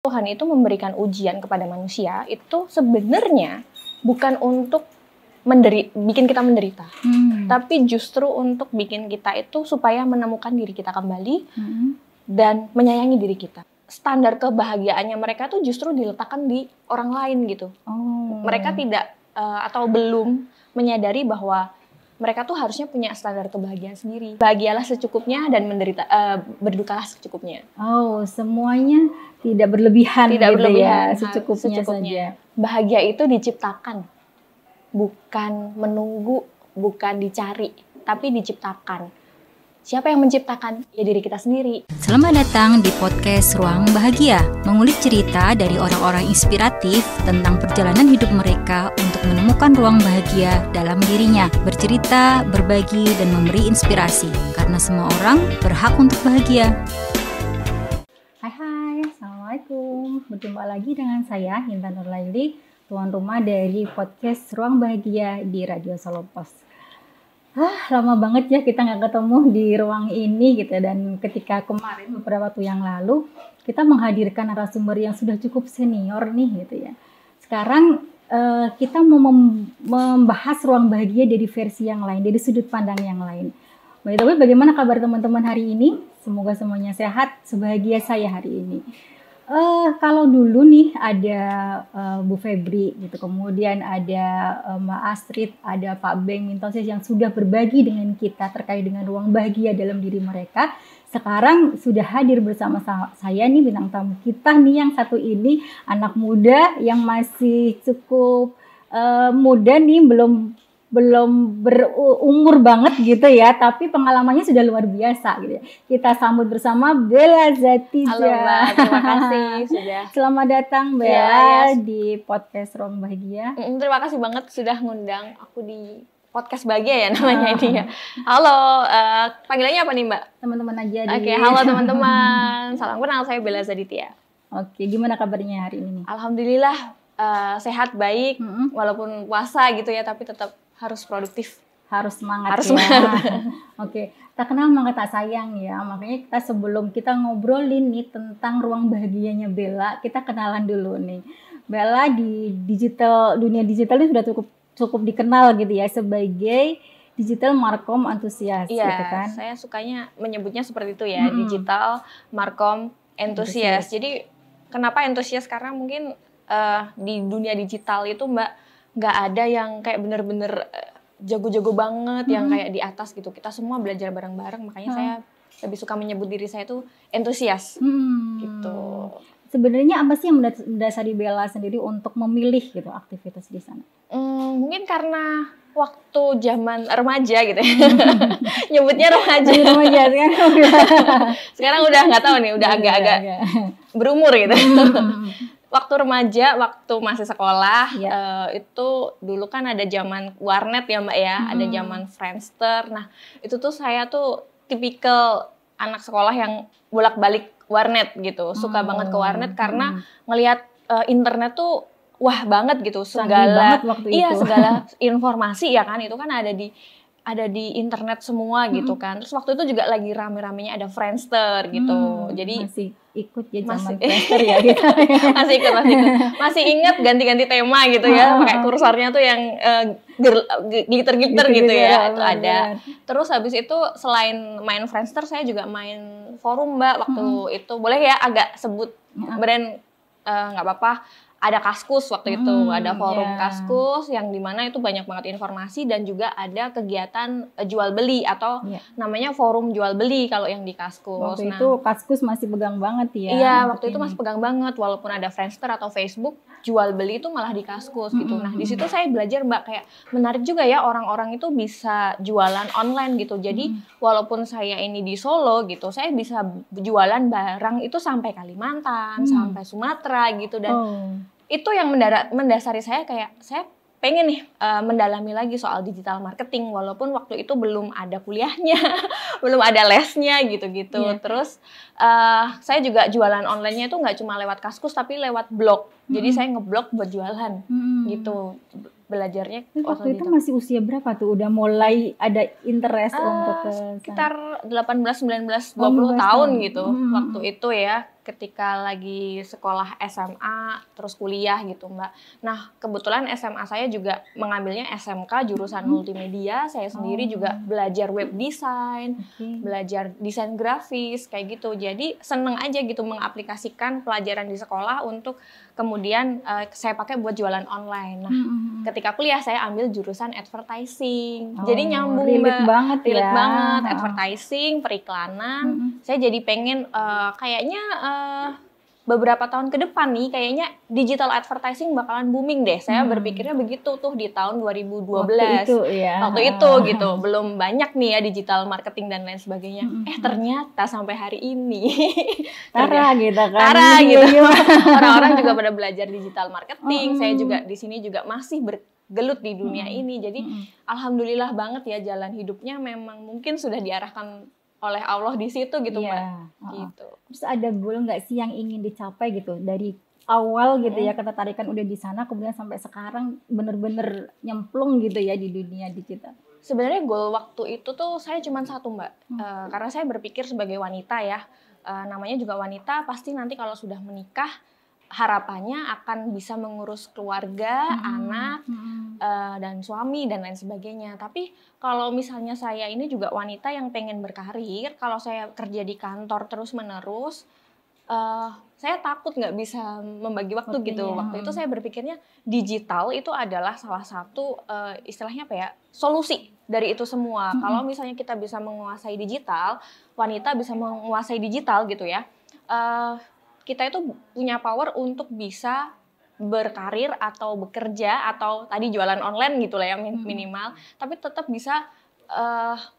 Tuhan itu memberikan ujian kepada manusia itu sebenarnya bukan untuk bikin kita menderita, tapi justru untuk bikin kita itu supaya menemukan diri kita kembali dan menyayangi diri kita. Standar kebahagiaannya mereka tuh justru diletakkan di orang lain gitu. Mereka tidak atau belum menyadari bahwa mereka tuh harusnya punya standar kebahagiaan sendiri. Bahagialah secukupnya dan berdukalah secukupnya. Semuanya tidak berlebihan, tidak gitu berlebihan, ya, secukupnya saja. Bahagia itu diciptakan, bukan menunggu, bukan dicari, tapi diciptakan. Siapa yang menciptakan? Ya diri kita sendiri. Selamat datang di podcast Ruang Bahagia, mengulik cerita dari orang-orang inspiratif tentang perjalanan hidup mereka untuk menemukan ruang bahagia dalam dirinya, bercerita, berbagi, dan memberi inspirasi, karena semua orang berhak untuk bahagia. Hai, Assalamualaikum. Berjumpa lagi dengan saya, Intan Nurlaili, tuan rumah dari podcast Ruang Bahagia di Radio Solo Pos. Lama banget ya kita nggak ketemu di ruang ini gitu, dan ketika kemarin beberapa waktu yang lalu kita menghadirkan narasumber yang sudah cukup senior nih gitu ya. Sekarang kita mau membahas ruang bahagia dari versi yang lain, dari sudut pandang yang lain. By the way, bagaimana kabar teman-teman hari ini? Semoga semuanya sehat, sebahagia saya hari ini. Kalau dulu nih ada Bu Febri gitu, kemudian ada Mbak Astrid, ada Pak Beng Mintoses yang sudah berbagi dengan kita terkait dengan ruang bahagia dalam diri mereka. Sekarang sudah hadir bersama saya nih bintang tamu kita nih yang satu ini, anak muda yang masih cukup muda nih, belum berumur banget gitu ya, tapi pengalamannya sudah luar biasa gitu ya. Kita sambut bersama Bella Zatija. Halo Mbak, terima kasih sudah. Selamat datang Bella di podcast Ruang Bahagia. Terima kasih banget sudah ngundang aku di podcast Bahagia ya namanya ini ya. Halo, panggilannya apa nih Mbak? Teman-teman aja. Oke, halo teman-teman. Salam kenal, saya Bella Zatija. Oke, gimana kabarnya hari ini? Alhamdulillah sehat, baik, walaupun puasa gitu ya, tapi tetap harus produktif, harus semangat. Oke, tak kenal maka tak sayang ya. Makanya kita sebelum kita ngobrolin nih tentang ruang bahagianya Bella, kita kenalan dulu nih. Bella di dunia digital ini sudah cukup dikenal gitu ya sebagai digital markom antusias. Iya, gitu kan? Saya sukanya menyebutnya seperti itu ya, digital markom antusias. Jadi kenapa antusias? Karena mungkin di dunia digital itu Mbak nggak ada yang kayak bener-bener jago-jago banget, yang kayak di atas gitu. Kita semua belajar bareng-bareng, makanya saya lebih suka menyebut diri saya itu entusias gitu. Sebenarnya apa sih yang mendasari Bella sendiri untuk memilih gitu aktivitas di sana? Mungkin karena waktu zaman remaja gitu ya. Nyebutnya remaja. Sekarang udah nggak tahu nih, udah agak-agak berumur gitu. Waktu remaja, waktu masih sekolah, itu dulu kan ada zaman warnet ya Mbak ya, ada zaman Friendster. Nah itu tuh saya tuh tipikal anak sekolah yang bolak-balik warnet gitu, suka banget ke warnet karena ngelihat internet tuh wah banget gitu, segala informasi ya kan, itu kan ada di internet semua gitu kan. Terus waktu itu juga lagi rame-ramenya ada Friendster gitu. Jadi masih ikut ya zaman Friendster ya gitu. masih ikut. Masih ingat ganti-ganti tema gitu ya. Pakai kursornya tuh yang glitter-glitter gitu ya. Itu ada. Terus habis itu selain main Friendster, saya juga main forum Mbak waktu itu. Boleh ya agak sebut brand, nggak apa-apa. Ada Kaskus waktu itu, ada forum Kaskus yang dimana itu banyak banget informasi dan juga ada kegiatan jual beli atau namanya forum jual beli kalau yang di Kaskus. Waktu itu Kaskus masih pegang banget ya? Iya, waktu itu masih pegang banget, walaupun ada Friendster atau Facebook, jual beli itu malah di Kaskus gitu. Nah di situ saya belajar Mbak, kayak menarik juga ya orang-orang itu bisa jualan online gitu. Jadi walaupun saya ini di Solo gitu, saya bisa jualan barang itu sampai Kalimantan, sampai Sumatera gitu, dan itu yang mendasari saya kayak saya pengen nih mendalami lagi soal digital marketing, walaupun waktu itu belum ada kuliahnya, belum ada lesnya gitu-gitu. Terus saya juga jualan online-nya itu nggak cuma lewat Kaskus tapi lewat blog. Jadi saya ngeblog buat jualan gitu. Belajarnya waktu itu masih usia berapa tuh udah mulai ada interest untuk ke sekitar 18, 19, 20 tahun gitu waktu itu ya, ketika lagi sekolah SMA terus kuliah gitu Mbak. Nah kebetulan SMA saya juga mengambilnya SMK jurusan multimedia, saya sendiri juga belajar web design, belajar desain grafis kayak gitu. Jadi seneng aja gitu mengaplikasikan pelajaran di sekolah untuk kemudian saya pakai buat jualan online. Nah ketika kuliah saya ambil jurusan advertising, jadi nyambung relate Mbak, banget relate ya. banget, advertising, periklanan. Saya jadi pengen kayaknya beberapa tahun ke depan nih kayaknya digital advertising bakalan booming deh. Saya berpikirnya begitu tuh di tahun 2012. Waktu itu gitu, belum banyak nih ya digital marketing dan lain sebagainya. Ternyata sampai hari ini Tara gitu kan. Tara gitu. Orang-orang juga pada belajar digital marketing. Saya juga di sini juga masih bergelut di dunia ini. Jadi alhamdulillah banget ya, jalan hidupnya memang mungkin sudah diarahkan oleh Allah di situ gitu Mbak. Gitu. Terus ada goal nggak sih yang ingin dicapai gitu dari awal gitu ya, ketertarikan udah di sana kemudian sampai sekarang bener-bener nyemplung gitu ya di dunia digital? Sebenarnya goal waktu itu tuh saya cuma satu Mbak, karena saya berpikir sebagai wanita ya, namanya juga wanita pasti nanti kalau sudah menikah harapannya akan bisa mengurus keluarga, anak, dan suami dan lain sebagainya. Tapi kalau misalnya saya ini juga wanita yang pengen berkarir, kalau saya kerja di kantor terus-menerus, saya takut nggak bisa membagi waktu gitu. Waktu itu saya berpikirnya digital itu adalah salah satu istilahnya apa ya, solusi dari itu semua. Kalau misalnya kita bisa menguasai digital, wanita bisa menguasai digital gitu ya, kita itu punya power untuk bisa berkarir atau bekerja atau tadi jualan online gitu lah ya minimal, tapi tetap bisa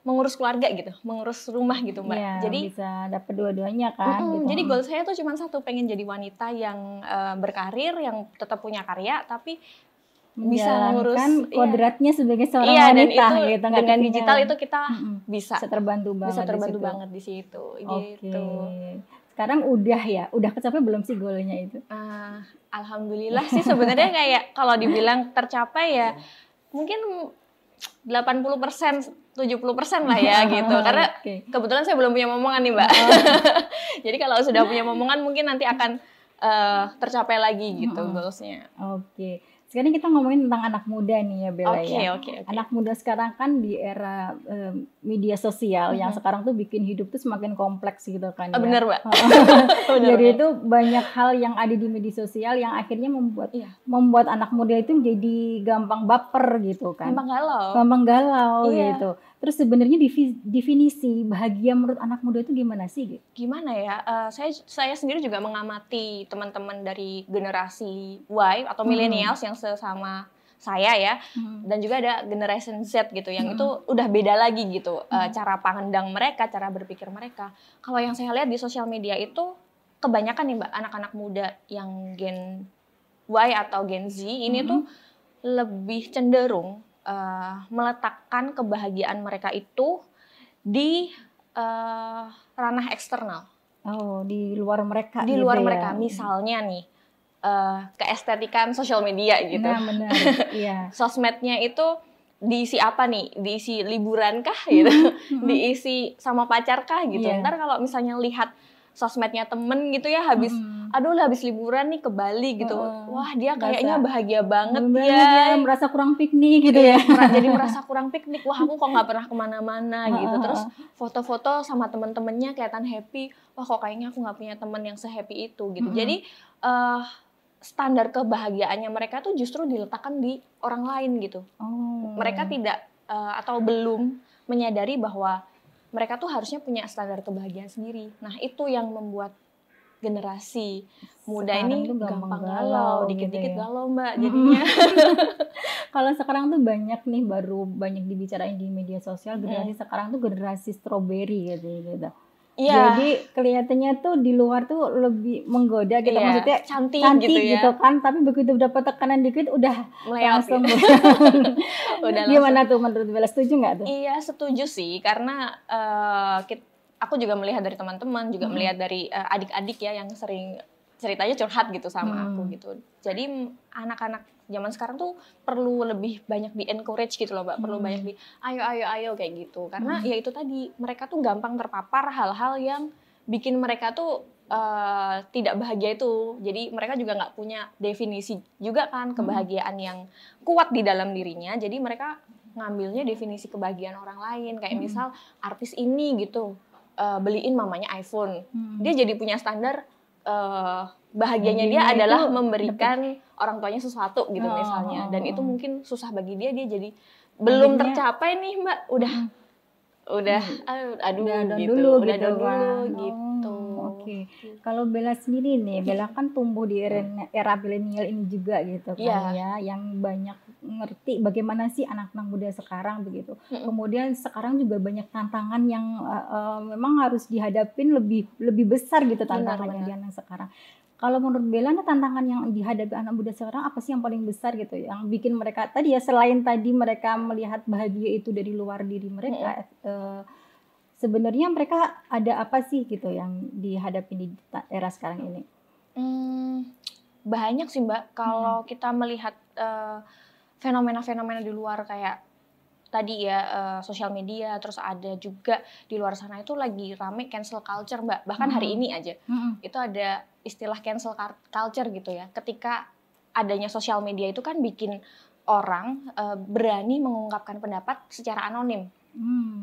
mengurus keluarga gitu, mengurus rumah gitu Mbak. Ya, jadi bisa dapat dua-duanya kan. Gitu. Jadi goal saya tuh cuma satu, pengen jadi wanita yang berkarir, yang tetap punya karya, tapi bisa mengurus kodratnya sebagai seorang wanita dan itu, gitu. Dengan digital itu kita bisa terbantu banget di situ. Gitu. Sekarang udah kecapai belum sih goalnya itu? Alhamdulillah sih sebenarnya kayak kalau dibilang tercapai ya mungkin 80%, 70% lah ya gitu. Karena kebetulan saya belum punya momongan nih Mbak. Jadi kalau sudah punya momongan mungkin nanti akan tercapai lagi gitu goalsnya. Sekarang kita ngomongin tentang anak muda nih ya Bella ya. Oke. Anak muda sekarang kan di era media sosial yang sekarang tuh bikin hidup tuh semakin kompleks gitu kan ya. Bener Mbak. Jadi itu banyak hal yang ada di media sosial yang akhirnya membuat anak muda itu jadi gampang baper gitu kan. Gampang galau gitu. Terus sebenarnya definisi bahagia menurut anak muda itu gimana sih? Gimana ya? Saya sendiri juga mengamati teman-teman dari generasi Y atau millennials yang sesama saya ya, dan juga ada generation Z gitu yang itu udah beda lagi gitu, cara pandang mereka, cara berpikir mereka. Kalau yang saya lihat di sosial media itu kebanyakan nih Mbak, anak-anak muda yang Gen Y atau Gen Z ini tuh lebih cenderung meletakkan kebahagiaan mereka itu di ranah eksternal. Di luar mereka. Di luar mereka, misalnya nih keestetikan sosial media gitu. Nah, benar. Iya. Sosmednya itu diisi apa nih? Diisi liburan kah gitu? Diisi sama pacar kah gitu? Ntar kalau misalnya lihat sosmednya temen gitu ya habis liburan nih ke Bali gitu, wah dia kayaknya bahagia banget ya, merasa kurang piknik gitu ya, jadi merasa kurang piknik, wah aku kok nggak pernah kemana-mana gitu. Terus foto-foto sama temen-temennya kelihatan happy, wah kok kayaknya aku nggak punya temen yang se-happy itu gitu. Jadi standar kebahagiaannya mereka tuh justru diletakkan di orang lain gitu. Mereka tidak atau belum menyadari bahwa mereka tuh harusnya punya standar kebahagiaan sendiri. Nah itu yang membuat generasi muda sekarang ini gampang galau, dikit-dikit gitu ya. Galau Mbak jadinya. Kalau sekarang tuh banyak nih, baru banyak dibicarain di media sosial, generasi sekarang tuh generasi strawberry gitu. Jadi kelihatannya tuh di luar tuh lebih menggoda gitu, maksudnya cantik gitu kan, tapi begitu dapat tekanan dikit udah langsung udah gimana tuh menurut Bella, setuju nggak tuh? Iya setuju sih, karena aku juga melihat dari teman-teman, juga melihat dari adik-adik ya yang sering ceritanya curhat gitu sama aku Hmm. gitu. Jadi anak-anak zaman sekarang tuh perlu lebih banyak di encourage gitu loh Mbak, perlu banyak di ayo kayak gitu. Karena ya itu tadi, mereka tuh gampang terpapar hal-hal yang bikin mereka tuh tidak bahagia itu. Jadi mereka juga nggak punya definisi juga kan kebahagiaan yang kuat di dalam dirinya. Jadi mereka ngambilnya definisi kebahagiaan orang lain. Kayak misal artis ini gitu, beliin mamanya iPhone. Dia jadi punya standar bahagianya dia Bahagianya adalah itu memberikan orang tuanya sesuatu gitu misalnya. Dan itu oh. mungkin susah bagi dia jadi belum Akhirnya- tercapai nih Mbak. Udah aduh udah down gitu. dulu Udah gitu down dulu kan. gitu. Oke. Kalau Bella sendiri nih, Bella kan tumbuh di era milenial ini juga gitu kan Iya. ya, yang banyak ngerti bagaimana sih anak-anak muda sekarang begitu. Kemudian sekarang juga banyak tantangan yang memang harus dihadapin lebih besar gitu tantangannya di anak sekarang. Kalau menurut Bella, tantangan yang dihadapi anak muda sekarang apa sih yang paling besar gitu, yang bikin mereka tadi ya, selain tadi mereka melihat bahagia itu dari luar diri mereka, sebenarnya mereka ada apa sih gitu yang dihadapi di era sekarang ini? Banyak sih Mbak, kalau kita melihat fenomena-fenomena di luar kayak tadi ya sosial media, terus ada juga di luar sana itu lagi rame cancel culture Mbak. Bahkan hari ini aja itu ada istilah cancel culture gitu ya. Ketika adanya sosial media itu kan bikin orang berani mengungkapkan pendapat secara anonim.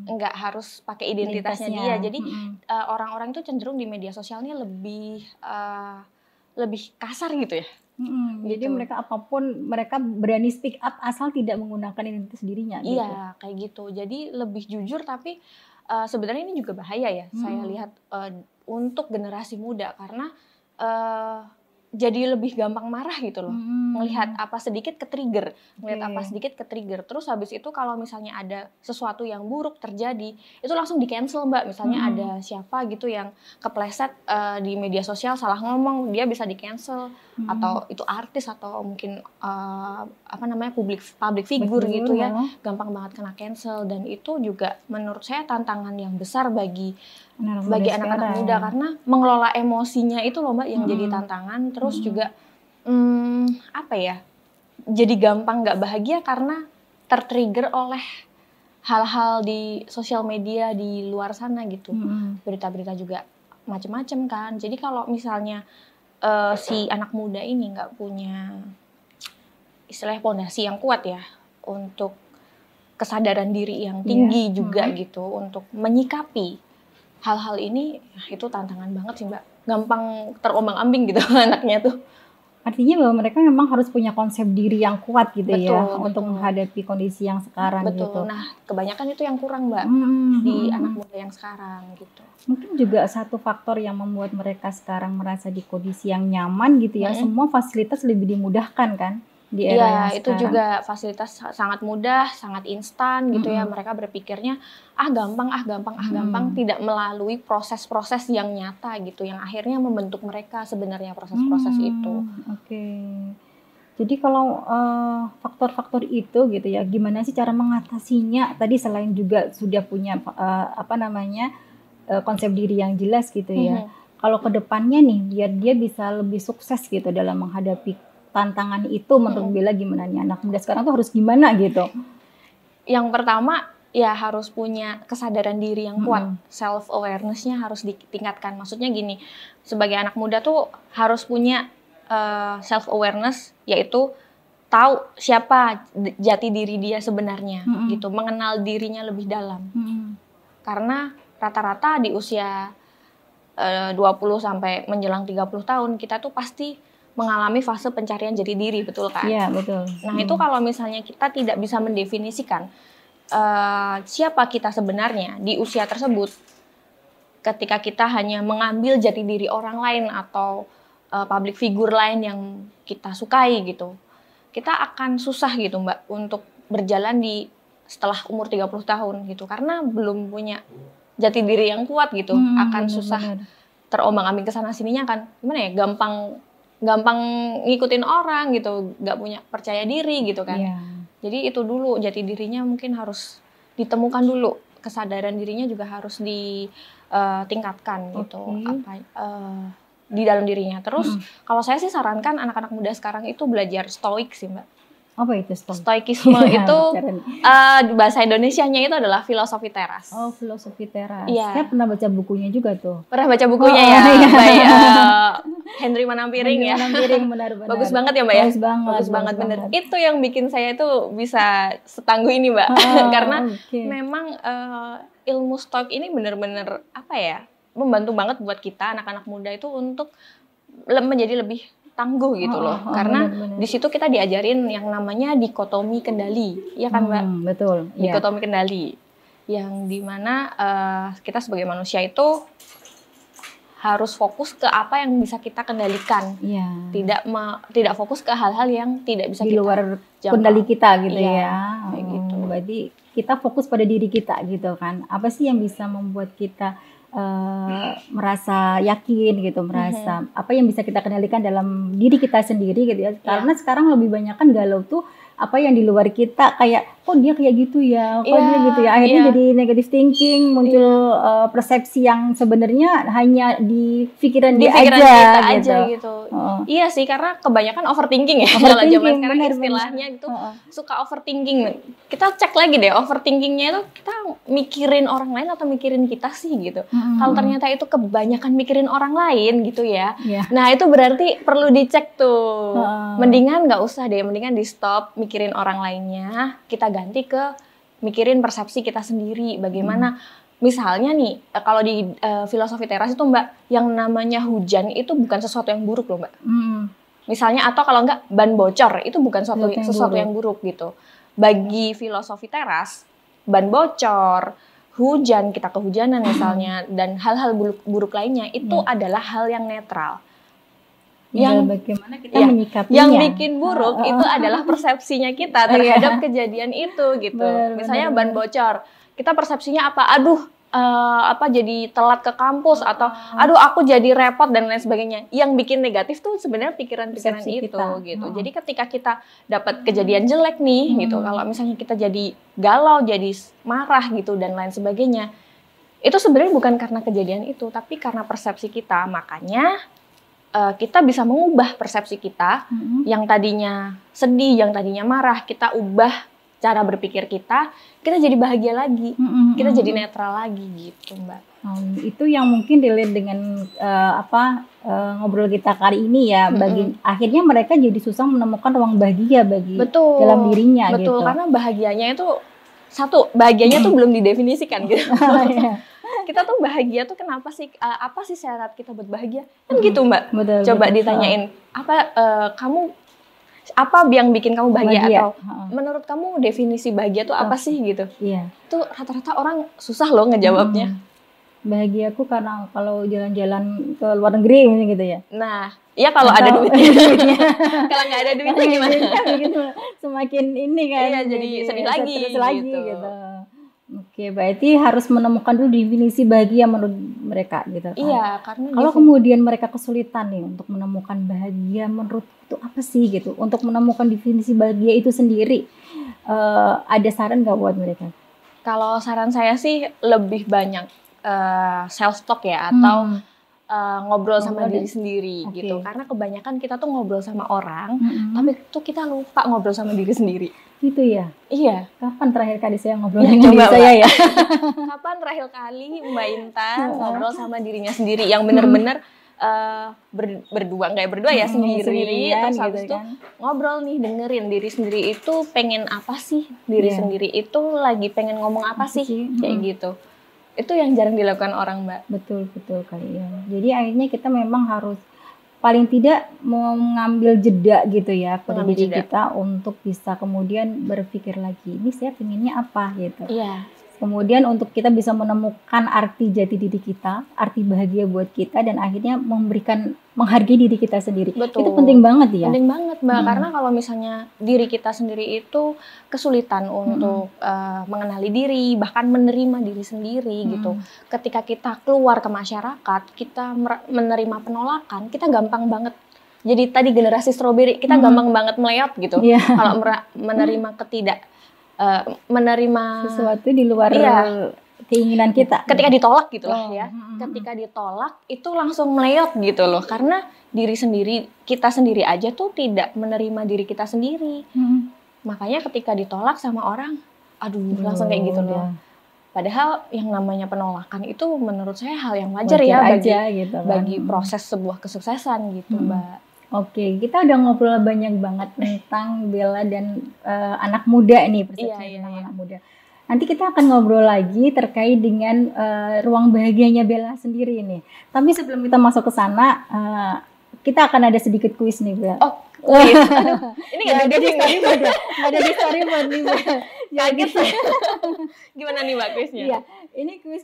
Nggak harus pakai identitasnya dia. Jadi orang-orang itu cenderung di media sosialnya lebih kasar gitu ya. Jadi mereka apapun mereka berani speak up asal tidak menggunakan identitas dirinya gitu. Iya, kayak gitu. Jadi lebih jujur, tapi sebenarnya ini juga bahaya ya. Saya lihat untuk generasi muda karena jadi lebih gampang marah gitu loh. Melihat apa sedikit ke-trigger, Terus habis itu kalau misalnya ada sesuatu yang buruk terjadi, itu langsung di-cancel Mbak. Misalnya ada siapa gitu yang kepleset di media sosial salah ngomong, dia bisa di-cancel. Atau itu artis atau mungkin public figure gitu ya. Gampang banget kena cancel, dan itu juga menurut saya tantangan yang besar bagi anak-anak muda karena mengelola emosinya itu loh Mbak yang jadi tantangan. Terus juga jadi gampang nggak bahagia karena tertrigger oleh hal-hal di sosial media di luar sana gitu. Berita-berita juga macem-macem kan. Jadi kalau misalnya si anak muda ini nggak punya istilahnya pondasi yang kuat ya untuk kesadaran diri yang tinggi juga gitu untuk menyikapi hal-hal ini, itu tantangan banget sih Mbak. Gampang terombang-ambing gitu anaknya tuh. Artinya bahwa mereka memang harus punya konsep diri yang kuat gitu betul. Untuk menghadapi kondisi yang sekarang gitu. Nah, kebanyakan itu yang kurang Mbak di anak muda yang sekarang gitu. Mungkin juga satu faktor yang membuat mereka sekarang merasa di kondisi yang nyaman gitu ya, semua fasilitas lebih dimudahkan kan di era yang sekarang. Itu juga fasilitas sangat mudah, sangat instan gitu ya. Mereka berpikirnya gampang, tidak melalui proses-proses yang nyata gitu, yang akhirnya membentuk mereka sebenarnya proses-proses itu. Oke. Jadi kalau faktor-faktor itu gitu ya, gimana sih cara mengatasinya? Tadi selain juga sudah punya konsep diri yang jelas gitu ya. Kalau ke depannya nih, biar dia bisa lebih sukses gitu dalam menghadapi tantangan itu, menurut Bella gimana nih, anak muda sekarang tuh harus gimana gitu? Yang pertama ya harus punya kesadaran diri yang kuat, self awareness-nya harus ditingkatkan. Maksudnya gini, sebagai anak muda tuh harus punya self awareness, yaitu tahu siapa jati diri dia sebenarnya gitu, mengenal dirinya lebih dalam. Karena rata-rata di usia 20 sampai menjelang 30 tahun kita tuh pasti mengalami fase pencarian jati diri, betul kan? Iya, betul. Nah, itu kalau misalnya kita tidak bisa mendefinisikan siapa kita sebenarnya di usia tersebut, ketika kita hanya mengambil jati diri orang lain atau public figure lain yang kita sukai gitu, kita akan susah gitu Mbak untuk berjalan setelah umur 30 tahun gitu, karena belum punya jati diri yang kuat gitu, akan susah terombang-ambing kesana sininya kan, gimana ya, gampang ngikutin orang gitu, nggak punya percaya diri gitu kan. Jadi itu dulu, jati dirinya mungkin harus ditemukan dulu, kesadaran dirinya juga harus ditingkatkan gitu. di dalam dirinya. Terus kalau saya sih sarankan anak-anak muda sekarang itu belajar stoik sih Mbak. Apa itu stoik? Stoikisme itu bahasa Indonesianya itu adalah filosofi teras. Oh, filosofi teras. Iya. Saya pernah baca bukunya juga tuh. Pernah baca bukunya ya, Mbak Henry Manampiring ya. Manampiring, benar-benar. Bagus banget ya Mbak ya. Bagus banget bener. Itu yang bikin saya tuh bisa setangguh ini Mbak. Karena memang ilmu stoik ini bener-bener apa ya, membantu banget buat kita anak-anak muda itu untuk menjadi lebih tangguh gitu loh. Karena di situ kita diajarin yang namanya dikotomi kendali, ya kan Mbak? Betul. Dikotomi kendali, yang dimana kita sebagai manusia itu harus fokus ke apa yang bisa kita kendalikan, tidak fokus ke hal-hal yang tidak bisa di luar kendali kita gitu ya. Kayak gitu. Berarti kita fokus pada diri kita gitu kan. Apa sih yang bisa membuat kita merasa yakin gitu, merasa apa yang bisa kita kendalikan dalam diri kita sendiri gitu ya. Karena sekarang lebih banyak kan galau tuh apa yang di luar kita, kayak kok dia kayak gitu ya, kok dia gitu ya, akhirnya jadi negative thinking, muncul persepsi yang sebenarnya hanya di pikiran dia aja gitu. Iya sih, karena kebanyakan overthinking ya. Kalau zaman sekarang istilahnya itu suka overthinking. Kita cek lagi deh, overthinkingnya itu kita mikirin orang lain atau mikirin kita sih gitu. Kalau ternyata itu kebanyakan mikirin orang lain gitu ya, nah itu berarti perlu dicek tuh. Mendingan nggak usah deh, mendingan di stop mikirin orang lainnya, kita ganti ke mikirin persepsi kita sendiri. Bagaimana misalnya nih, kalau di filosofi teras itu Mbak, yang namanya hujan itu bukan sesuatu yang buruk loh Mbak. Misalnya, atau kalau enggak ban bocor, itu bukan sesuatu yang buruk gitu. Bagi filosofi teras, ban bocor, hujan, kita kehujanan misalnya, dan hal-hal buruk lainnya itu adalah hal yang netral. Yang bagaimana kita menyikapinya. Yang bikin buruk itu adalah persepsinya kita terhadap kejadian itu gitu. Misalnya ban bocor, kita persepsinya apa? Aduh, jadi telat ke kampus, atau aduh aku jadi repot dan lain sebagainya. Yang bikin negatif tuh sebenarnya pikiran-pikiran itu gitu. Jadi ketika kita dapat kejadian jelek nih gitu, kalau misalnya kita jadi galau, jadi marah gitu dan lain sebagainya, itu sebenarnya bukan karena kejadian itu, tapi karena persepsi kita. Makanya kita bisa mengubah persepsi kita yang tadinya sedih, yang tadinya marah, kita ubah cara berpikir kita jadi bahagia lagi, kita jadi netral lagi gitu Mbak. Itu yang mungkin relate dengan ngobrol kita kali ini ya. Akhirnya mereka jadi susah menemukan ruang bahagia dalam dirinya. Betul, karena bahagianya itu bahagianya tuh belum didefinisikan gitu. Kita tuh bahagia tuh kenapa sih? Apa sih syarat kita buat bahagia? Kan gitu Mbak. Coba ditanyain, kamu apa yang bikin kamu bahagia? Atau menurut kamu definisi bahagia tuh apa sih gitu? Tuh rata-rata orang susah loh ngejawabnya. Bahagiaku karena kalau jalan-jalan ke luar negeri gitu ya. Nah, ya kalau ada duitnya. Kalau nggak ada duitnya gimana? Semakin ini kan. Iya, jadi sedih lagi gitu. Oke, berarti harus menemukan dulu definisi bahagia menurut mereka gitu. Iya, karena kalau kemudian mereka kesulitan nih untuk menemukan bahagia menurut itu apa sih gitu, untuk menemukan definisi bahagia itu sendiri, ada saran nggak buat mereka? Kalau saran saya sih lebih banyak self talk ya, atau ngobrol sama diri sendiri gitu. Karena kebanyakan kita tuh ngobrol sama orang, tapi tuh kita lupa ngobrol sama diri sendiri. Gitu ya? Iya. Kapan terakhir kali saya ngobrol dengan diri saya ya? Kapan terakhir kali Mbak Intan ngobrol sama dirinya sendiri yang benar-benar berdua, nggak berdua ya, sendiri, terus habis itu ngobrol nih, dengerin diri sendiri itu pengen apa sih, diri sendiri itu lagi pengen ngomong apa sih, kayak gitu. Itu yang jarang dilakukan orang Mbak. Betul kali ya. Jadi akhirnya kita memang harus paling tidak mengambil jeda gitu ya pada diri kita untuk bisa kemudian berpikir lagi, ini saya pengennya apa gitu. Kemudian untuk kita bisa menemukan arti jati diri kita, arti bahagia buat kita, dan akhirnya menghargai diri kita sendiri. Betul. Itu penting banget ya. Penting banget Mbak, karena kalau misalnya diri kita sendiri itu kesulitan untuk mengenali diri, bahkan menerima diri sendiri gitu. Ketika kita keluar ke masyarakat, kita menerima penolakan, kita gampang banget. Jadi tadi generasi strawberry, kita gampang banget meleot gitu. Kalau menerima menerima sesuatu di luar keinginan kita. Ketika ditolak gitu lah Oh, ya. Ketika ditolak itu langsung meleot gitu loh. Karena kita sendiri aja tuh tidak menerima diri kita sendiri. Makanya ketika ditolak sama orang, aduh langsung kayak gitu loh. Padahal yang namanya penolakan itu menurut saya hal yang wajar ya gitu kan. bagi proses sebuah kesuksesan gitu, Mbak. Oke, kita udah ngobrol banyak banget tentang Bella dan anak muda nih, persepsi tentang anak muda. Nanti kita akan ngobrol lagi terkait dengan ruang bahagianya Bella sendiri nih. Tapi sebelum kita masuk ke sana, kita akan ada sedikit kuis nih, Bella. Oh, kuis. Aduh, ini nggak ada di storyboard ya? Nggak ada di storyboard nih, Bella. Kaget saya. Gimana nih Mbak kuisnya? Iya, ini kuis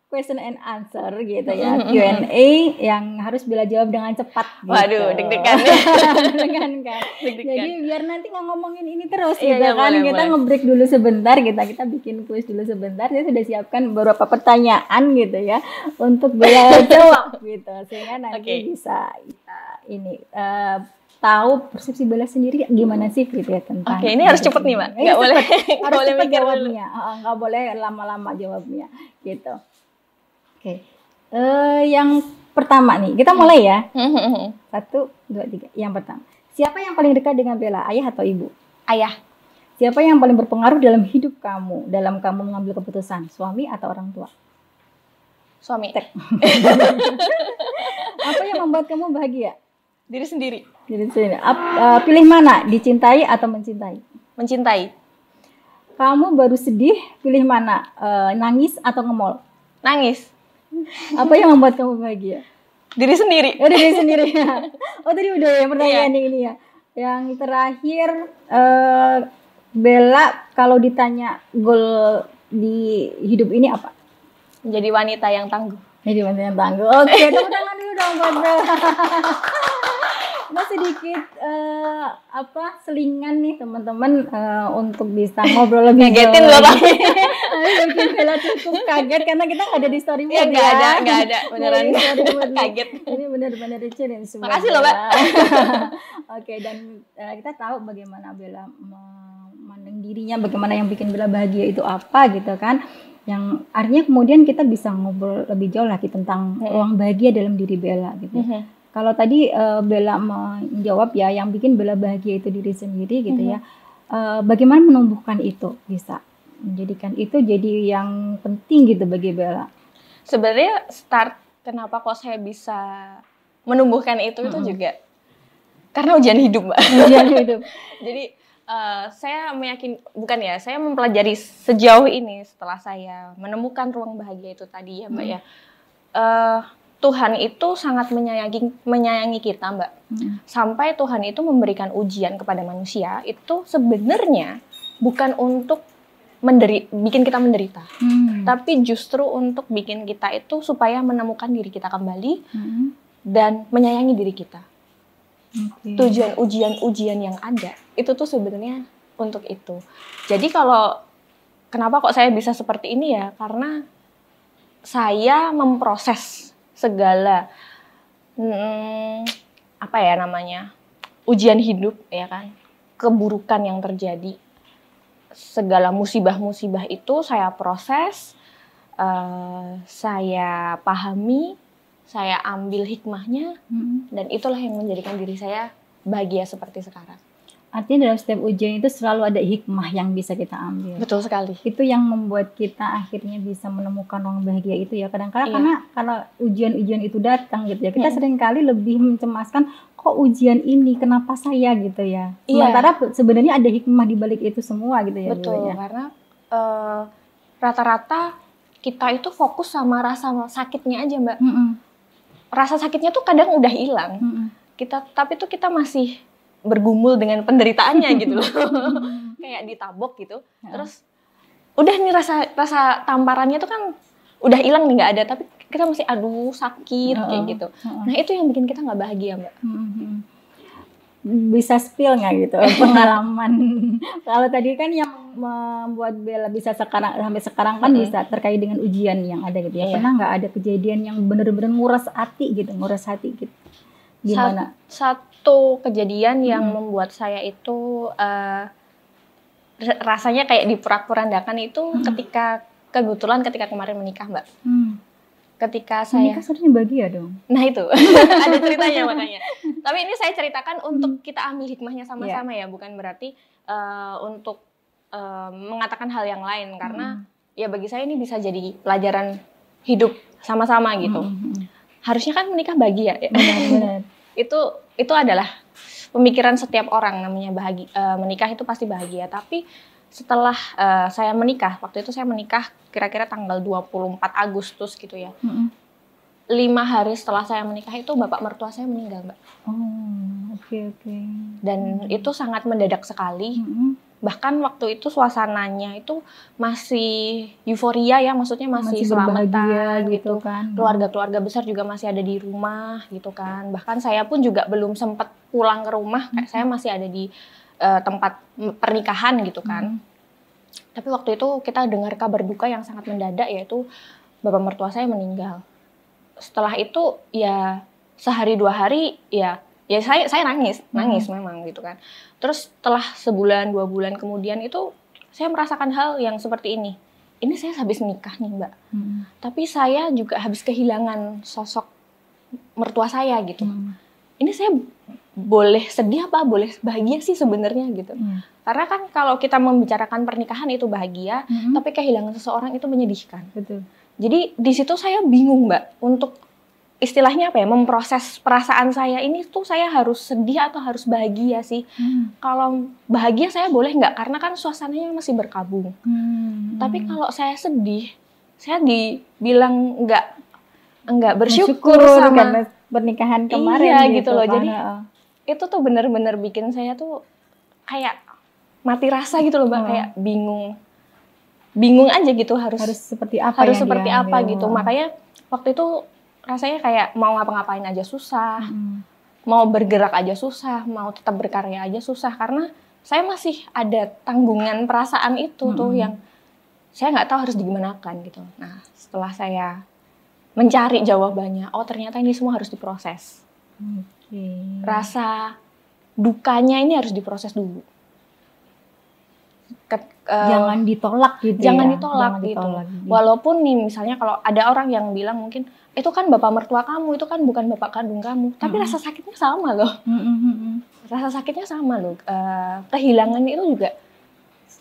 question and answer gitu ya, Q&A yang harus Bella jawab dengan cepat gitu. Waduh, deg-degan. Deg-degan kan. Jadi biar nanti nggak ngomongin ini terus gitu kan. Boleh, kita nge-break dulu sebentar, kita bikin kuis dulu sebentar. Saya sudah siapkan beberapa pertanyaan gitu ya untuk Bella jawab gitu. Sehingga nanti bisa ini tahu persepsi Bella sendiri gimana sih gitu ya tentang. Oke, ini harus cepet nih Mbak. Nggak boleh harus cepet jawabnya. Nggak boleh lama-lama jawabnya gitu. Oke, yang pertama nih, kita mulai ya. 1, 2, 3. Yang pertama, siapa yang paling dekat dengan Bella, ayah atau ibu? Ayah. Siapa yang paling berpengaruh dalam hidup kamu, dalam kamu mengambil keputusan, suami atau orang tua? Suami. Apa yang membuat kamu bahagia? Diri sendiri. Diri sendiri. Pilih mana, dicintai atau mencintai? Mencintai. Kamu baru sedih, pilih mana, nangis atau ngemol? Nangis. Apa yang membuat kamu bahagia? Diri sendiri. Diri sendiri. Oh tadi udah ya pertanyaan ini ya. Yang terakhir, Bella kalau ditanya goal di hidup ini apa? Menjadi wanita yang tangguh. Jadi wanita yang tangguh. Oke, tepuk tangan dulu dong buat Bella. Nah sedikit selingan nih teman-teman untuk bisa ngobrol lebih ngagetin loh tapi bikin Bella cukup kaget karena kita nggak ada di storyboard ya. Nggak ada beneran kaget. Ini benar-benar challenge semua. Makasih loh Mbak. Oke, dan kita tahu bagaimana Bella memandang dirinya, bagaimana yang bikin Bella bahagia itu apa gitu kan. Yang artinya kemudian kita bisa ngobrol lebih jauh lagi tentang ruang bahagia dalam diri Bella gitu. Kalau tadi Bella menjawab ya, yang bikin Bella bahagia itu diri sendiri gitu ya. Bagaimana menumbuhkan itu, bisa menjadikan itu jadi yang penting gitu bagi Bella? Sebenarnya kenapa kok saya bisa menumbuhkan itu juga karena ujian hidup, Mbak. Ujian hidup. Jadi saya saya mempelajari sejauh ini setelah saya menemukan ruang bahagia itu tadi ya, Mbak ya. Tuhan itu sangat menyayangi kita, Mbak. Sampai Tuhan itu memberikan ujian kepada manusia itu sebenarnya bukan untuk bikin kita menderita, tapi justru untuk bikin kita itu supaya menemukan diri kita kembali dan menyayangi diri kita. Tujuan ujian yang ada itu tuh sebenarnya untuk itu. Jadi kenapa kok saya bisa seperti ini ya? Karena saya memproses segala ujian hidup ya kan, keburukan yang terjadi, segala musibah-musibah itu saya proses, saya pahami, saya ambil hikmahnya, dan itulah yang menjadikan diri saya bahagia seperti sekarang. Artinya dalam setiap ujian itu selalu ada hikmah yang bisa kita ambil. Betul sekali. Itu yang membuat kita akhirnya bisa menemukan ruang bahagia itu ya. Kadang-kadang karena ujian-ujian itu datang gitu ya, kita seringkali lebih mencemaskan, kok ujian ini, kenapa saya gitu ya. Sementara sebenarnya ada hikmah di balik itu semua gitu ya. Betul, karena rata-rata kita itu fokus sama rasa sakitnya aja, Mbak. Rasa sakitnya tuh kadang udah hilang. Tapi tuh kita masih bergumul dengan penderitaannya gitu loh. Kayak ditabok gitu. Terus udah nih rasa tamparannya tuh kan udah hilang nih, nggak ada, tapi kita masih aduh sakit kayak gitu. Nah itu yang bikin kita nggak bahagia, Mbak. Bisa spill nggak gitu pengalaman? Kalau tadi kan yang membuat Bella bisa sampai sekarang kan bisa terkait dengan ujian yang ada gitu ya. Pernah nggak ada kejadian yang bener-bener nguras hati gitu? Gimana? Satu kejadian yang membuat saya itu rasanya kayak diporak-porandakan itu ketika kebetulan ketika kemarin menikah, Mbak. Ketika menikah seharusnya bahagia dong. Nah itu, ada ceritanya makanya. Tapi ini saya ceritakan untuk kita ambil hikmahnya sama-sama ya, bukan berarti untuk mengatakan hal yang lain. Karena ya bagi saya ini bisa jadi pelajaran hidup sama-sama gitu. Harusnya kan menikah bahagia ya. Benar. Itu adalah pemikiran setiap orang, namanya bahagia. Menikah itu pasti bahagia, tapi setelah saya menikah, waktu itu saya menikah kira-kira tanggal 24 Agustus gitu ya. 5 hari setelah saya menikah itu bapak mertua saya meninggal, Mbak. Oh, oke. Dan itu sangat mendadak sekali. Bahkan waktu itu suasananya itu masih euforia ya, maksudnya masih selamatan gitu kan. Keluarga-keluarga besar juga masih ada di rumah gitu kan. Bahkan saya pun juga belum sempat pulang ke rumah, kayak saya masih ada di tempat pernikahan gitu kan. Tapi waktu itu kita dengar kabar duka yang sangat mendadak, yaitu bapak mertua saya meninggal. Setelah itu ya sehari 2 hari ya saya nangis memang gitu kan. Terus setelah sebulan 2 bulan kemudian itu saya merasakan hal yang seperti ini. Ini saya habis nikah nih, Mbak. Tapi saya juga habis kehilangan sosok mertua saya gitu. Ini saya boleh sedih apa boleh bahagia sih sebenarnya gitu. Karena kan kalau kita membicarakan pernikahan itu bahagia, tapi kehilangan seseorang itu menyedihkan. Betul. Jadi di situ saya bingung, Mbak, untuk istilahnya apa ya, memproses perasaan saya ini tuh saya harus sedih atau harus bahagia sih. Kalau bahagia saya boleh nggak, karena kan suasananya masih berkabung. Tapi kalau saya sedih, saya dibilang nggak bersyukur sama karena pernikahan kemarin. Iya gitu loh. Jadi itu tuh benar-benar bikin saya tuh kayak mati rasa gitu loh, Mbak. Kayak bingung aja gitu, harus seperti apa gitu. Makanya waktu itu rasanya kayak mau ngapa-ngapain aja susah, mau bergerak aja susah, mau tetap berkarya aja susah, karena saya masih ada tanggungan perasaan itu tuh yang saya nggak tahu harus digimanakan gitu. Nah setelah saya mencari jawabannya, oh ternyata ini semua harus diproses. Rasa dukanya ini harus diproses dulu. Jangan ditolak gitu. Jangan ditolak gitu. Walaupun nih misalnya kalau ada orang yang bilang mungkin itu kan bapak mertua kamu, itu kan bukan bapak kandung kamu, tapi rasa sakitnya sama loh. Rasa sakitnya sama loh. Kehilangan itu juga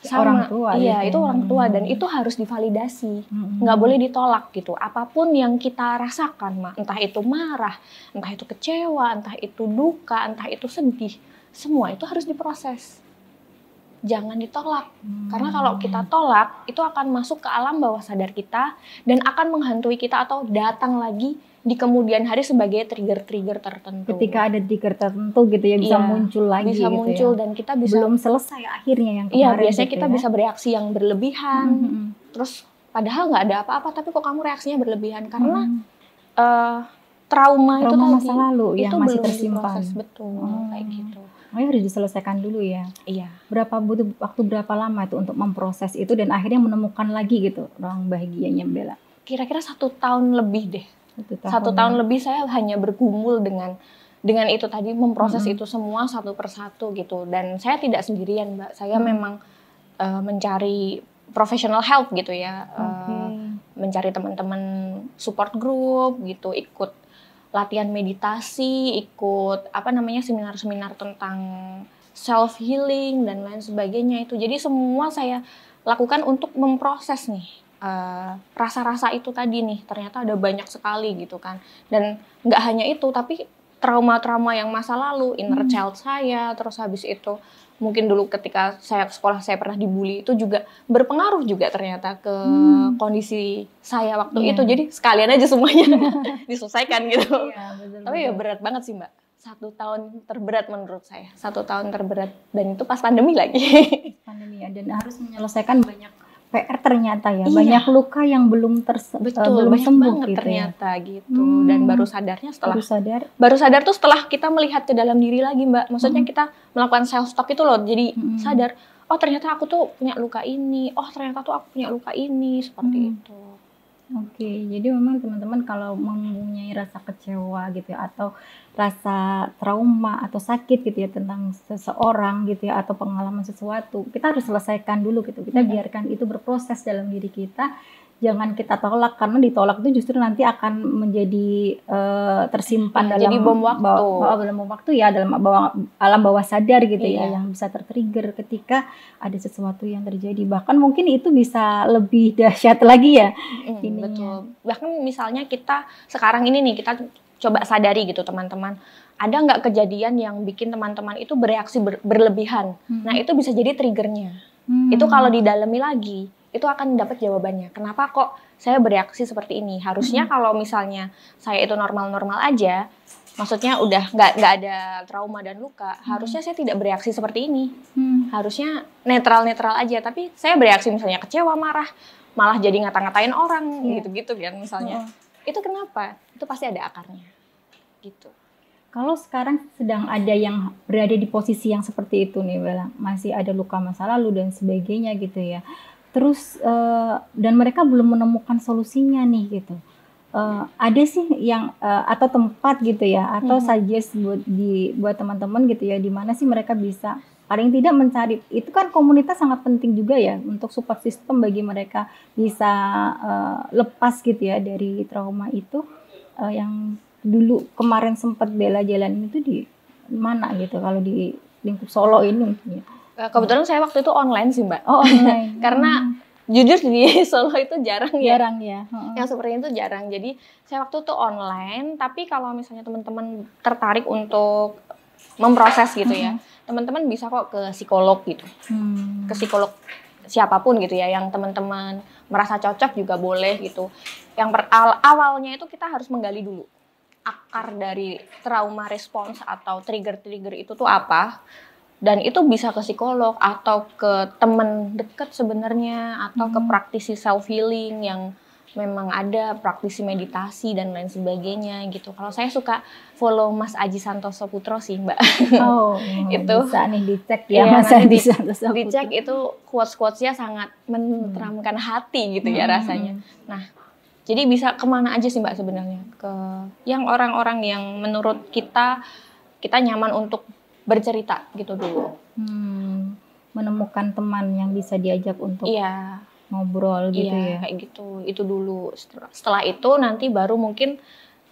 sama. Orang tua. Iya, itu orang tua dan itu harus divalidasi. Nggak boleh ditolak gitu. Apapun yang kita rasakan, entah itu marah, entah itu kecewa, entah itu duka, entah itu sedih, semua itu harus diproses. Jangan ditolak. Karena kalau kita tolak, itu akan masuk ke alam bawah sadar kita dan akan menghantui kita atau datang lagi di kemudian hari sebagai trigger-trigger tertentu. Ketika ada trigger tertentu gitu ya, bisa muncul lagi bisa gitu muncul ya. Dan kita bisa belum selesai akhirnya yang kemarin. Iya, biasanya gitu kita bisa bereaksi yang berlebihan. Terus padahal nggak ada apa-apa, tapi kok kamu reaksinya berlebihan karena trauma itu masa lalu itu yang masih belum tersimpan. Diproses, betul, kayak gitu. Oh, harus diselesaikan dulu ya. Iya. Butuh waktu berapa lama itu untuk memproses itu dan akhirnya menemukan lagi gitu ruang bahagianya Bella? Kira-kira 1 tahun lebih deh. 1 tahun lebih saya hanya bergumul dengan itu tadi, memproses itu semua satu persatu gitu. Dan saya tidak sendirian, Mbak. Saya memang mencari professional help gitu ya. Mencari teman-teman support group gitu, ikut latihan meditasi, ikut seminar-seminar tentang self healing dan lain sebagainya itu. Jadi semua saya lakukan untuk memproses nih rasa-rasa itu tadi nih. Ternyata ada banyak sekali gitu kan. Dan nggak hanya itu, tapi trauma-trauma yang masa lalu, inner child saya, terus habis itu mungkin dulu ketika saya sekolah saya pernah dibully, itu juga berpengaruh juga ternyata ke kondisi saya waktu itu. Jadi sekalian aja semuanya diselesaikan gitu. Tapi ya berat banget sih, Mbak. 1 tahun terberat menurut saya. 1 tahun terberat, dan itu pas pandemi lagi. Pandemi ya, dan harus menyelesaikan banyak PR ternyata ya. Banyak luka yang belum belum sembuh banget gitu ternyata ya. Gitu. Dan baru sadarnya baru sadar tuh setelah kita melihat ke dalam diri lagi, Mbak. Maksudnya kita melakukan self talk itu loh. Jadi sadar, oh ternyata aku tuh punya luka ini. Oh ternyata tuh aku punya luka ini, seperti itu. Oke, jadi memang teman-teman kalau mempunyai rasa kecewa gitu ya, atau rasa trauma atau sakit gitu ya tentang seseorang gitu ya, atau pengalaman sesuatu, kita harus selesaikan dulu gitu. Kita biarkan itu berproses dalam diri kita, jangan kita tolak, karena ditolak itu justru nanti akan menjadi tersimpan dalam jadi bom waktu. Dalam bom waktu ya, dalam alam bawah sadar gitu ya, Iya. yang bisa tertrigger ketika ada sesuatu yang terjadi. Bahkan mungkin itu bisa lebih dahsyat lagi ya. Ininya. Betul. Bahkan misalnya kita sekarang ini nih, kita coba sadari gitu teman-teman, ada nggak kejadian yang bikin teman-teman itu bereaksi berlebihan? Nah itu bisa jadi triggernya. Itu kalau didalami lagi, itu akan dapat jawabannya. Kenapa kok saya bereaksi seperti ini? Harusnya kalau misalnya saya itu normal-normal aja, maksudnya udah nggak ada trauma dan luka, harusnya saya tidak bereaksi seperti ini. Harusnya netral-netral aja, tapi saya bereaksi misalnya kecewa, marah, malah jadi ngata-ngatain orang, gitu-gitu kan misalnya. Itu kenapa? Itu pasti ada akarnya. Gitu. Kalau sekarang sedang ada yang berada di posisi yang seperti itu nih Bella, masih ada luka masa lalu dan sebagainya gitu ya. Terus dan mereka belum menemukan solusinya nih gitu. Ada sih yang atau tempat gitu ya, atau suggest buat teman-teman gitu ya, di mana sih mereka bisa paling tidak mencari, itu kan komunitas sangat penting juga ya untuk support system bagi mereka bisa lepas gitu ya dari trauma itu. Yang dulu kemarin sempat Bella jalanin itu di mana gitu, kalau di lingkup Solo ini mungkin ya. Kebetulan saya waktu itu online sih Mbak. Oh online. Karena jujur di Solo itu jarang ya. Jarang ya. Yang seperti itu jarang. Jadi saya waktu itu online, tapi kalau misalnya teman-teman tertarik untuk memproses gitu ya, teman-teman bisa kok ke psikolog gitu. Ke psikolog siapapun gitu ya, yang teman-teman merasa cocok juga boleh gitu. Yang awalnya itu kita harus menggali dulu akar dari trauma respons atau trigger-trigger itu tuh apa, dan itu bisa ke psikolog atau ke teman dekat sebenarnya, atau ke praktisi self healing yang memang ada, praktisi meditasi dan lain sebagainya gitu. Kalau saya suka follow Mas Aji Santoso Putro sih Mbak. Itu bisa nih dicek ya, Mas Aji Santoso Putro. Dicek itu quotes-quotesnya sangat menenteramkan hati gitu ya rasanya. Nah, jadi bisa kemana aja sih Mbak sebenarnya? Ke yang orang-orang yang menurut kita nyaman untuk bercerita gitu dulu. Menemukan teman yang bisa diajak untuk ngobrol gitu ya. Kayak gitu. Itu dulu. Setelah itu nanti baru mungkin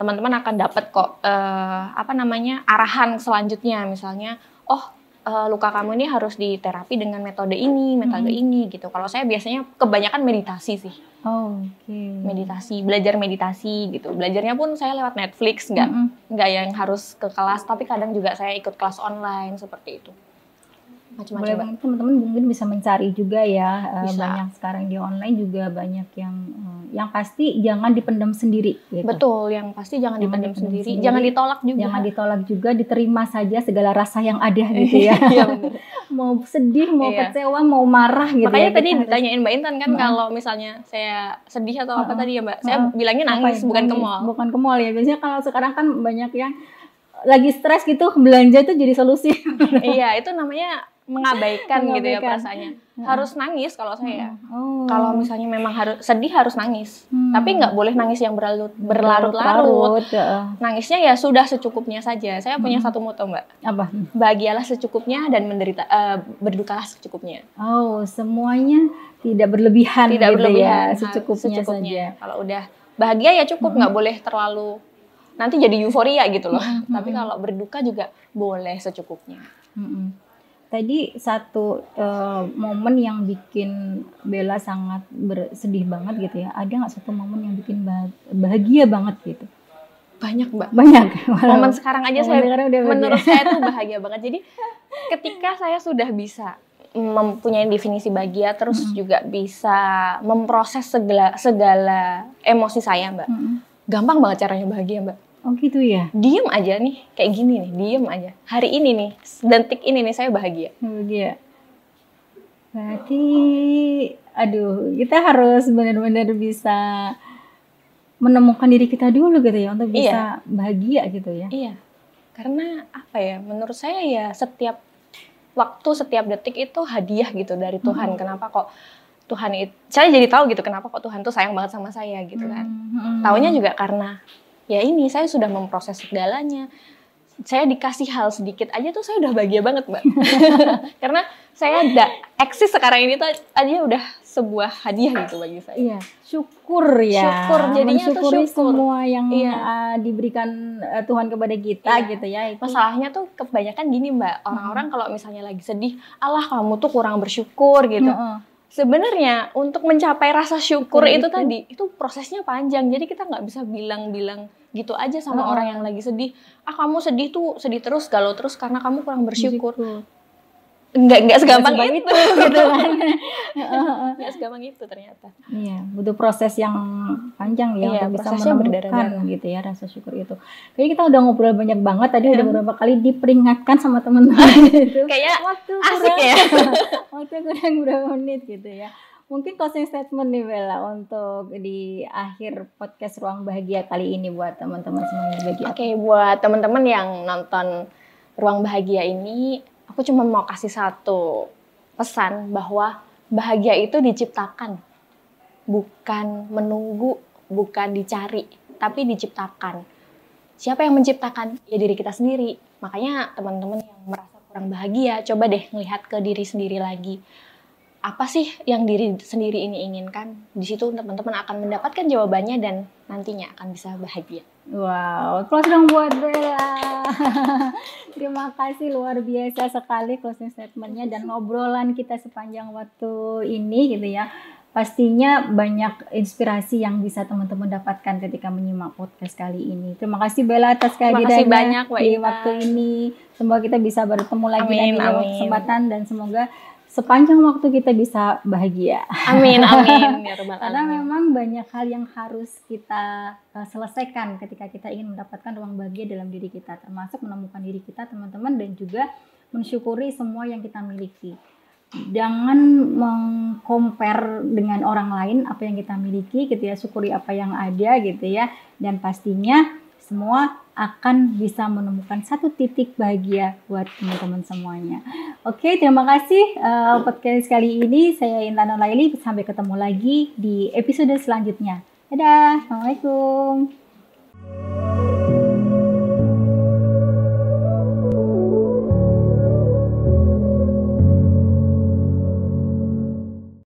teman-teman akan dapat kok arahan selanjutnya. Misalnya, luka kamu ini harus diterapi dengan metode ini gitu. Kalau saya biasanya kebanyakan meditasi sih. Meditasi, belajar meditasi gitu. Belajarnya pun saya lewat Netflix, nggak yang harus ke kelas, tapi kadang juga saya ikut kelas online seperti itu. Macam-macam. Teman-teman mungkin bisa mencari juga ya, banyak sekarang di online juga banyak yang pasti jangan dipendam sendiri gitu. Betul, yang pasti jangan dipendam sendiri, jangan ditolak juga. Jangan ditolak juga, diterima saja segala rasa yang ada gitu ya. Iya benar. Mau sedih, mau kecewa, mau marah gitu. Makanya tadi ditanyain Mbak Intan kan, kalau misalnya saya sedih atau apa tadi ya Mbak, saya bilangnya nangis, bukan ke mall. Bukan ke mall ya, biasanya kalau sekarang kan banyak yang lagi stres gitu, belanja itu jadi solusi. Iya, itu namanya mengabaikan gitu ya perasaannya. Harus nangis kalau saya. Kalau misalnya memang harus sedih, harus nangis. Tapi nggak boleh nangis yang berlarut-larut. Nangisnya ya sudah secukupnya saja. Saya punya satu moto Mbak. Apa? Bahagialah secukupnya dan berdukalah secukupnya. Semuanya tidak berlebihan. Tidak gitu berlebihan. Ya, secukupnya saja. Kalau udah bahagia ya cukup, nggak boleh terlalu nanti jadi euforia gitu loh. Tapi kalau berduka juga boleh secukupnya. Tadi satu momen yang bikin Bella sangat sedih banget gitu ya. Ada nggak satu momen yang bikin bahagia banget gitu? Banyak Mbak. Banyak. Momen sekarang aja menurut saya tuh bahagia banget. Jadi ketika saya sudah bisa mempunyai definisi bahagia, terus juga bisa memproses segala emosi saya Mbak. Gampang banget caranya bahagia Mbak. Oh gitu ya? Diem aja nih, kayak gini nih, diem aja. Hari ini nih, detik ini nih saya bahagia. Bahagia. Berarti, kita harus benar-benar bisa menemukan diri kita dulu gitu ya, untuk bisa bahagia gitu ya. Iya, karena apa ya, menurut saya ya setiap waktu, setiap detik itu hadiah gitu dari Tuhan. Kenapa kok Tuhan itu, saya jadi tahu gitu kenapa kok Tuhan tuh sayang banget sama saya gitu kan. Taunya juga karena ya ini, saya sudah memproses segalanya. saya dikasih hal sedikit aja tuh saya udah bahagia banget, Mbak. Karena saya eksis sekarang ini tuh aja udah sebuah hadiah gitu bagi saya. Iya, syukur ya. Syukur, jadinya tuh mensyukuri syukur. semua yang Iya. Diberikan Tuhan kepada kita Iya. gitu ya. Itu. Masalahnya tuh kebanyakan gini, Mbak. Orang-orang kalau misalnya lagi sedih, "Allah, kamu tuh kurang bersyukur" gitu. Heeh. Sebenarnya untuk mencapai rasa syukur itu Syukur itu. tadi, itu prosesnya panjang. Jadi kita nggak bisa bilang-bilang gitu aja sama orang yang lagi sedih. "Ah, kamu sedih tuh sedih terus, galau terus karena kamu kurang bersyukur." Nggak segampang itu gitu kan. nggak segampang itu ternyata. Iya, butuh proses yang panjang ya Iya, untuk bisa prosesnya menemukan berdarah-darah. gitu ya rasa syukur itu. Kayaknya kita udah ngobrol banyak banget tadi udah beberapa kali diperingatkan sama teman-teman itu. Kayaknya waktu asik ya. waktu kurang berapa menit gitu ya. Mungkin closing statement nih Bella untuk di akhir podcast Ruang Bahagia kali ini buat teman-teman semua yang dibagi. Oke, buat teman-teman yang nonton Ruang Bahagia ini, aku cuma mau kasih satu pesan bahwa bahagia itu diciptakan, bukan menunggu, bukan dicari, tapi diciptakan. Siapa yang menciptakan? Ya diri kita sendiri. Makanya teman-teman yang merasa kurang bahagia, coba deh ngelihat ke diri sendiri lagi. Apa sih yang diri sendiri ini inginkan? Di situ teman-teman akan mendapatkan jawabannya dan nantinya akan bisa bahagia. Wow, close dong buat Bella. Terima kasih luar biasa sekali closing statementnya dan ngobrolan kita sepanjang waktu ini gitu ya. Pastinya banyak inspirasi yang bisa teman-teman dapatkan ketika menyimak podcast kali ini. Terima kasih Bella atas Terima kasih kehadirannya banyak, Mbak di Intan. waktu ini. Semoga kita bisa bertemu lagi Amin, dan di amin. kesempatan dan semoga sepanjang waktu kita bisa bahagia. Amin, amin. Ya Rabbal Karena Alamin. memang banyak hal yang harus kita selesaikan ketika kita ingin mendapatkan ruang bahagia dalam diri kita, termasuk menemukan diri kita, teman-teman, dan juga mensyukuri semua yang kita miliki. Jangan meng-compare dengan orang lain apa yang kita miliki gitu ya, syukuri apa yang ada gitu ya, dan pastinya semua akan bisa menemukan satu titik bahagia buat teman-teman semuanya. Oke, terima kasih podcast kali ini. Saya Intan Nurlaili. Sampai ketemu lagi di episode selanjutnya. Dadah, Assalamualaikum.